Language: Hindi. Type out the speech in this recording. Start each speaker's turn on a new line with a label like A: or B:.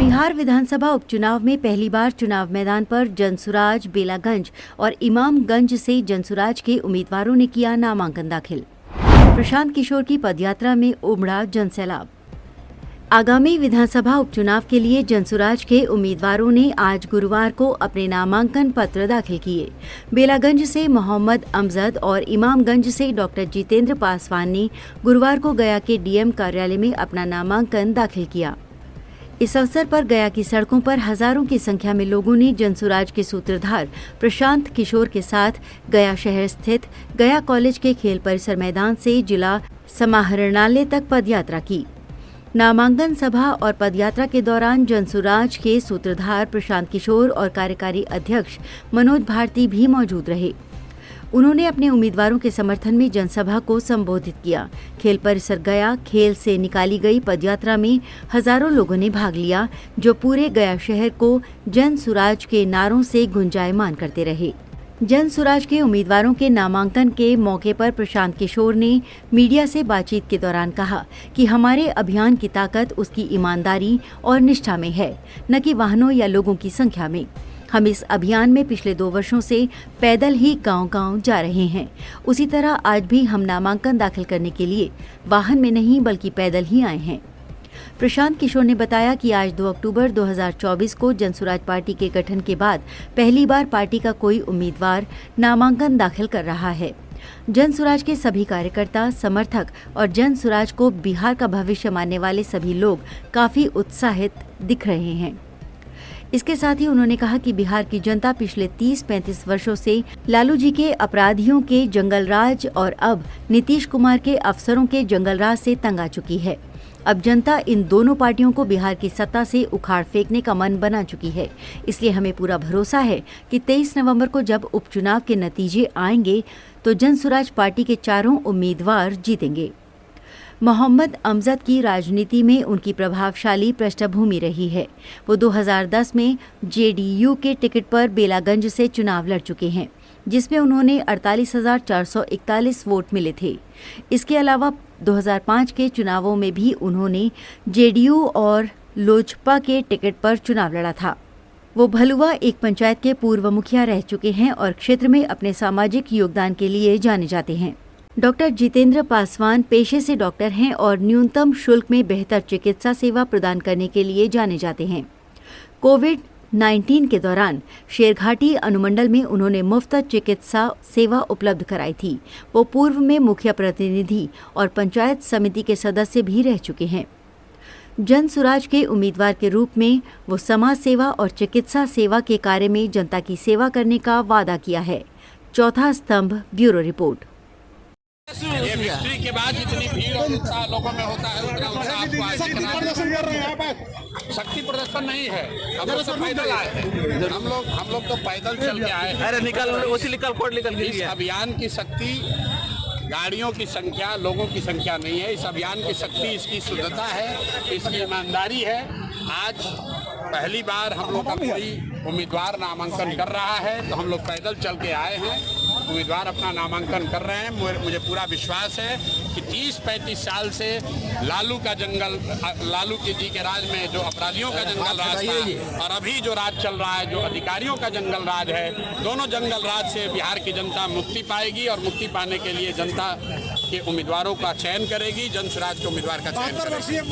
A: बिहार विधानसभा उपचुनाव में पहली बार चुनाव मैदान पर जनसुराज, बेलागंज और इमामगंज से जनसुराज के उम्मीदवारों ने किया नामांकन दाखिल। प्रशांत किशोर की पदयात्रा में उमड़ा जनसैलाब। आगामी विधानसभा उपचुनाव के लिए जनसुराज के उम्मीदवारों ने आज गुरुवार को अपने नामांकन पत्र दाखिल किए। बेलागंज से मोहम्मद अमजद और इमामगंज से डॉक्टर जितेंद्र पासवान ने गुरुवार को गया के डीएम कार्यालय में अपना नामांकन दाखिल किया। इस अवसर पर गया की सड़कों पर हजारों की संख्या में लोगों ने जनसुराज के सूत्रधार प्रशांत किशोर के साथ गया शहर स्थित गया कॉलेज के खेल परिसर मैदान से जिला समाहरणालय तक पदयात्रा की। नामांकन सभा और पदयात्रा के दौरान जनसुराज के सूत्रधार प्रशांत किशोर और कार्यकारी अध्यक्ष मनोज भारती भी मौजूद रहे। उन्होंने अपने उम्मीदवारों के समर्थन में जनसभा को संबोधित किया। खेल परिसर गया खेल से निकाली गई पदयात्रा में हजारों लोगों ने भाग लिया, जो पूरे गया शहर को जनसुराज के नारों से गुंजायमान करते रहे। जनसुराज के उम्मीदवारों के नामांकन के मौके पर प्रशांत किशोर ने मीडिया से बातचीत के दौरान कहा कि हमारे अभियान की ताकत उसकी ईमानदारी और निष्ठा में है, न कि वाहनों या लोगों की संख्या में। हम इस अभियान में पिछले 2 वर्षों से पैदल ही गांव-गांव जा रहे हैं। उसी तरह आज भी हम नामांकन दाखिल करने के लिए वाहन में नहीं बल्कि पैदल ही आए हैं। प्रशांत किशोर ने बताया कि आज 2 अक्टूबर 2024 को जनसुराज पार्टी के गठन के बाद पहली बार पार्टी का कोई उम्मीदवार नामांकन दाखिल कर रहा है। जनसुराज के सभी कार्यकर्ता, समर्थक और जनसुराज को बिहार का भविष्य मानने वाले सभी लोग काफी उत्साहित दिख रहे हैं। इसके साथ ही उन्होंने कहा कि बिहार की जनता पिछले 30-35 वर्षों से लालू जी के अपराधियों के जंगलराज और अब नीतीश कुमार के अफसरों के जंगलराज से तंग आ चुकी है। अब जनता इन दोनों पार्टियों को बिहार की सत्ता से उखाड़ फेंकने का मन बना चुकी है। इसलिए हमें पूरा भरोसा है कि 23 नवंबर को जब उपचुनाव के नतीजे आएंगे तो जनसुराज पार्टी के चारों उम्मीदवार जीतेंगे। मोहम्मद अमजद की राजनीति में उनकी प्रभावशाली पृष्ठभूमि रही है। वो 2010 में जेडीयू के टिकट पर बेलागंज से चुनाव लड़ चुके हैं, जिसमें उन्होंने 48,441 वोट मिले थे। इसके अलावा 2005 के चुनावों में भी उन्होंने जेडीयू और लोजपा के टिकट पर चुनाव लड़ा था। वो भलुआ एक पंचायत के पूर्व मुखिया रह चुके हैं और क्षेत्र में अपने सामाजिक योगदान के लिए जाने जाते हैं। डॉक्टर जितेंद्र पासवान पेशे से डॉक्टर हैं और न्यूनतम शुल्क में बेहतर चिकित्सा सेवा प्रदान करने के लिए जाने जाते हैं। कोविड-19 के दौरान शेरघाटी अनुमंडल में उन्होंने मुफ्त चिकित्सा सेवा उपलब्ध कराई थी। वो पूर्व में मुखिया प्रतिनिधि और पंचायत समिति के सदस्य भी रह चुके हैं। जनसुराज के उम्मीदवार के रूप में वो समाज सेवा और चिकित्सा सेवा के कार्य में जनता की सेवा करने का वादा किया है। चौथा स्तंभ ब्यूरो रिपोर्ट।
B: ये विक्ट्री के बाद जितनी भीड़ और उत्साह लोगों में होता है उतना उत्साह आपको शक्ति प्रदर्शन नहीं है। हम लोग तो पैदल आए हैं, हम लोग तो पैदल चल के आए हैं।
C: अरे निकल कोड निकल
B: इस अभियान की शक्ति गाड़ियों की संख्या, लोगों की संख्या नहीं है। इस अभियान की शक्ति इसकी शुद्धता है, इसकी ईमानदारी है। आज पहली बार हम लोग का कोई उम्मीदवार नामांकन कर रहा है तो हम लोग पैदल चल के आए हैं। उम्मीदवार अपना नामांकन कर रहे हैं। मुझे पूरा विश्वास है कि 30-35 साल से लालू जी के राज में जो अपराधियों का जंगल राज था और अभी जो राज चल रहा है, जो अधिकारियों का जंगल राज है, दोनों जंगल राज से बिहार की जनता मुक्ति पाएगी और मुक्ति पाने के लिए जनता के उम्मीदवारों का चयन करेगी, जनसुराज के उम्मीदवार का चयन करेगी।